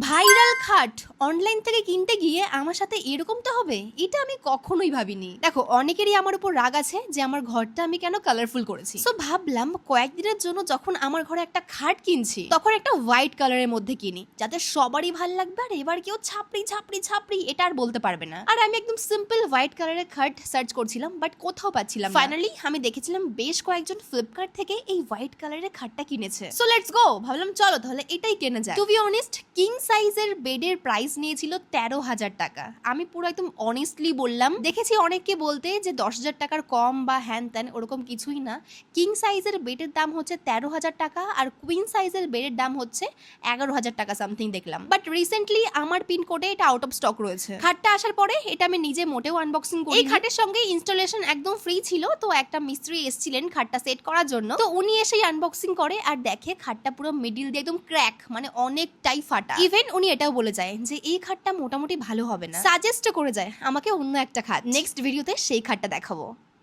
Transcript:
Viral খাট online থেকে কিনতে গিয়ে আমার সাথে এরকম তো হবে, এটা আমি কখনোই ভাবিনি। দেখো, অনেকেরই আমার উপর রাগ আছে যে আমার ঘরটা আমি কেন কালারফুল করেছি। তো ভাবলাম কয়েকদিনের জন্য যখন আমার ঘরে একটা খাট কিনছি তখন একটা হোয়াইট কালারের মধ্যে কিনি, যাতে সবারই ভাল লাগবে আর এবার কেউ ছাপড়ি ছাপড়ি ছাপড়ি এটা আর বলতে পারবে না। আর আমি একদম সিম্পল হোয়াইট কালারের খাট সার্চ করছিলাম, বাট কোথাও পাচ্ছিলাম না। ফাইনালি আমি দেখেছিলাম বেশ কয়েকজন ফ্লিপকার্ট থেকে এই হোয়াইট কালারের খাটটা কিনেছে। সো লেটস গো, ভাবলাম চলো তাহলে এটাই কেনা যায়। টু বি অনেস্ট, কিং সাইজের বেডের প্রাইস নিয়েছিল 13,000 টাকা। আমি পুরো একদম অনেস্টলি বললাম, দেখেছি অনেককে বলতে যে 10,000 টাকার কম বা হ্যান ত্যান, ওরকম কিছুই না। কিং সাইজের বেডের দাম হচ্ছে 13,000 টাকা আর কুইন সাইজের বেডের দাম হচ্ছে 11,000 টাকা সামথিং দেখলাম। বাট রিসেন্টলি আমার পিনকোডে এটা আউট অফ স্টক রয়েছে। খাটটা আসার পরে এটা আমি নিজে মোটেও আনবক্সিং করি। এই খাটের সঙ্গে ইনস্টলেশন একদম ফ্রি ছিল, তো একটা মিস্ত্রি এসেছিলেন খাটটা সেট করার জন্য, তো উনি এসেই আনবক্সিং করে আর দেখে খাটটা পুরো মিডিল দিয়ে একদম ক্র্যাক, মানে অনেকটাই ফাটা। ইভেন উনি এটাও বলে যায় যে এই খাটটা মোটামুটি ভালো হবে না, সাজেস্ট করে যায় আমাকে অন্য একটা খাট। নেক্সট ভিডিওতে সেই খাটটা দেখাবো।